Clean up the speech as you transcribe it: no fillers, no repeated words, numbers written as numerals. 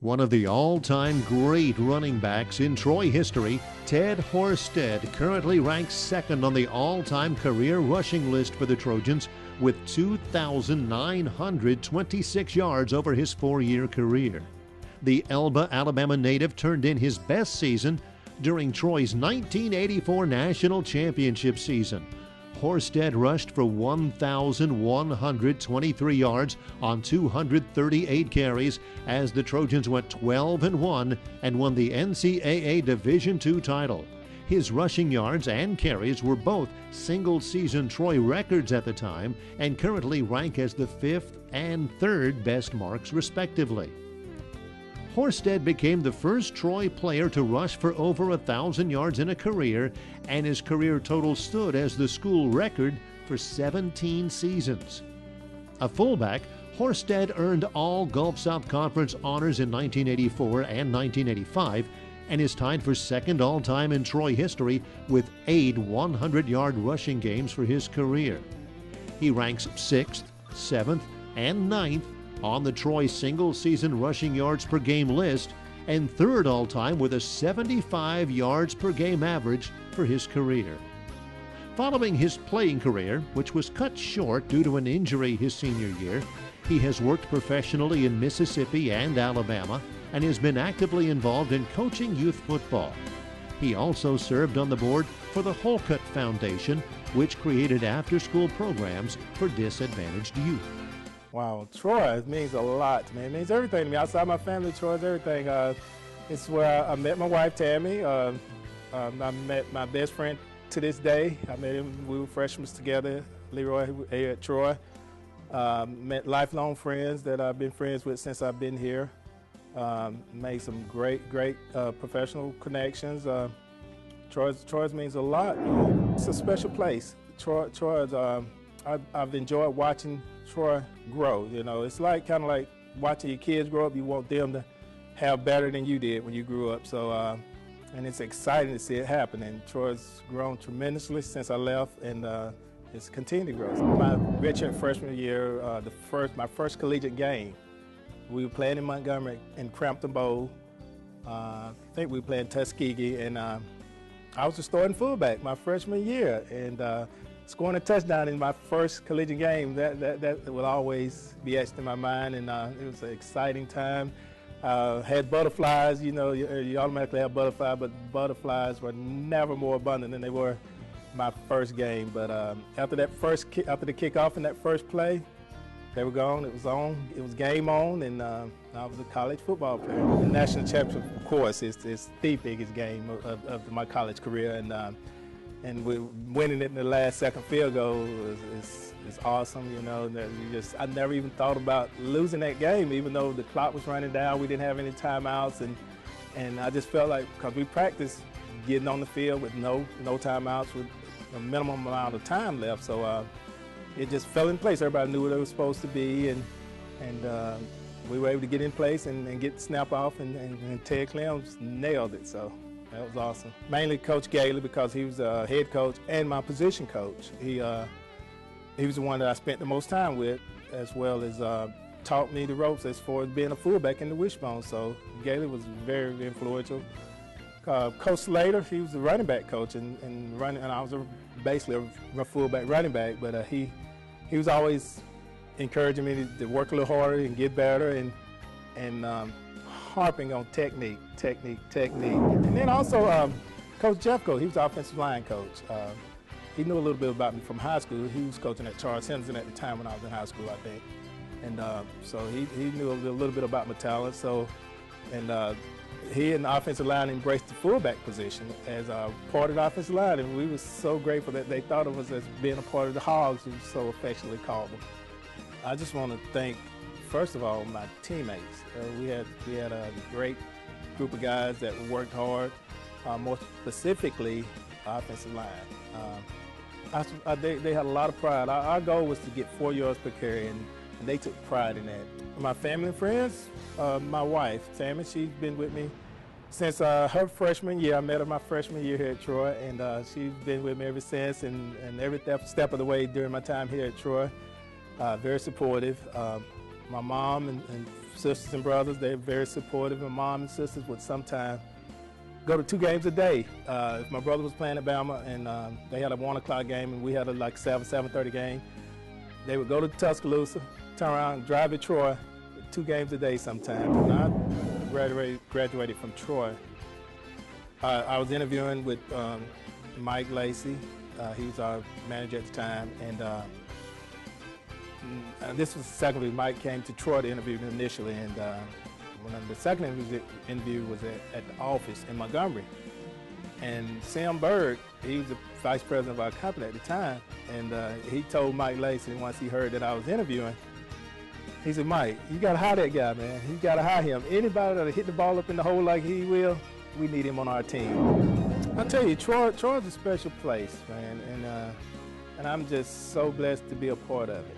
One of the all-time great running backs in Troy history, Ted Horstead currently ranks second on the all-time career rushing list for the Trojans with 2,926 yards over his four-year career. The Elba, Alabama native turned in his best season during Troy's 1984 National Championship season. Horstead rushed for 1,123 yards on 238 carries as the Trojans went 12-1 and won the NCAA Division II title. His rushing yards and carries were both single-season Troy records at the time and currently rank as the fifth and third best marks respectively. Horstead became the first Troy player to rush for over 1,000 yards in a career, and his career total stood as the school record for 17 seasons. A fullback, Horstead earned all Gulf South Conference honors in 1984 and 1985 and is tied for second all-time in Troy history with 8 100-yard rushing games for his career. He ranks 6th, 7th, and 9th on the Troy single-season rushing yards per game list and third all-time with a 75 yards per game average for his career. Following his playing career, which was cut short due to an injury his senior year, he has worked professionally in Mississippi and Alabama and has been actively involved in coaching youth football. He also served on the board for the Holcutt Foundation, which created after-school programs for disadvantaged youth. Wow, Troy, it means a lot to me. It means everything to me. Outside my family, Troy is everything. It's where I met my wife, Tammy. I met my best friend to this day. I met him, we were freshmen together, Leroy here at Troy. Met lifelong friends that I've been friends with since I've been here. Made some great professional connections. Troy's means a lot. It's a special place. Troy's, I've enjoyed watching Troy grow. You know, it's kind of like watching your kids grow up. You want them to have better than you did when you grew up. So, and it's exciting to see it happen. And Troy's grown tremendously since I left, and it's continued to grow. My redshirt freshman year, my first collegiate game, we were playing in Montgomery in Crampton Bowl. I think we were playing Tuskegee, and I was the starting fullback my freshman year, and scoring a touchdown in my first collegiate game, that will always be etched in my mind, and it was an exciting time. Had butterflies, you know, you automatically have butterflies, but butterflies were never more abundant than they were my first game. But after the kickoff in that first play, they were gone. It was on. It was game on, and I was a college football player. The national championship, of course, is the biggest game of my college career, and we're winning it in the last second field goal is awesome. You know, I never even thought about losing that game, even though the clock was running down. We didn't have any timeouts, and I just felt like, because we practiced getting on the field with no timeouts, with a minimum amount of time left. So it just fell in place. Everybody knew what it was supposed to be, and we were able to get in place and get the snap off, and Ted Clems nailed it. So that was awesome. Mainly Coach Gailey, because he was a head coach and my position coach. He was the one that I spent the most time with, as well as taught me the ropes as far as being a fullback in the wishbone. So Gailey was very, very influential. Coach Slater, he was the running back coach, and I was basically a fullback running back, but he was always encouraging me to work a little harder and get better, and harping on technique. And then also Coach Jeffco, he was the offensive line coach. He knew a little bit about me from high school. He was coaching at Charles Henderson at the time when I was in high school, I think. And so he knew a little bit about my talent. So, and he and the offensive line embraced the fullback position as part of the offensive line, and we were so grateful that they thought of us as being a part of the Hogs, who so affectionately called them. I just want to thank, first of all, my teammates. We had a great group of guys that worked hard, more specifically offensive line. They had a lot of pride. Our goal was to get 4 yards per carry, and they took pride in that. My family and friends, my wife, Tammy, she's been with me since her freshman year. I met her my freshman year here at Troy, and she's been with me ever since, and every step of the way during my time here at Troy. Very supportive. My mom and sisters and brothers. They're very supportive, and mom and sisters would sometimes go to 2 games a day. If my brother was playing at Bama and they had a 1 o'clock game and we had a like 7:30 game, they would go to Tuscaloosa, turn around, drive to Troy, 2 games a day sometimes. When I graduated from Troy, I was interviewing with Mike Lacey. He was our manager at the time, and this was the second week. Mike came to Troy to interview me initially, and the second interview was at the office in Montgomery. And Sam Berg, he was the vice president of our company at the time, and he told Mike Lacey once he heard that I was interviewing, he said, "Mike, you got to hire that guy, man. You got to hire him. Anybody that'll hit the ball up in the hole like he will, we need him on our team." I tell you, Troy's a special place, man, and I'm just so blessed to be a part of it.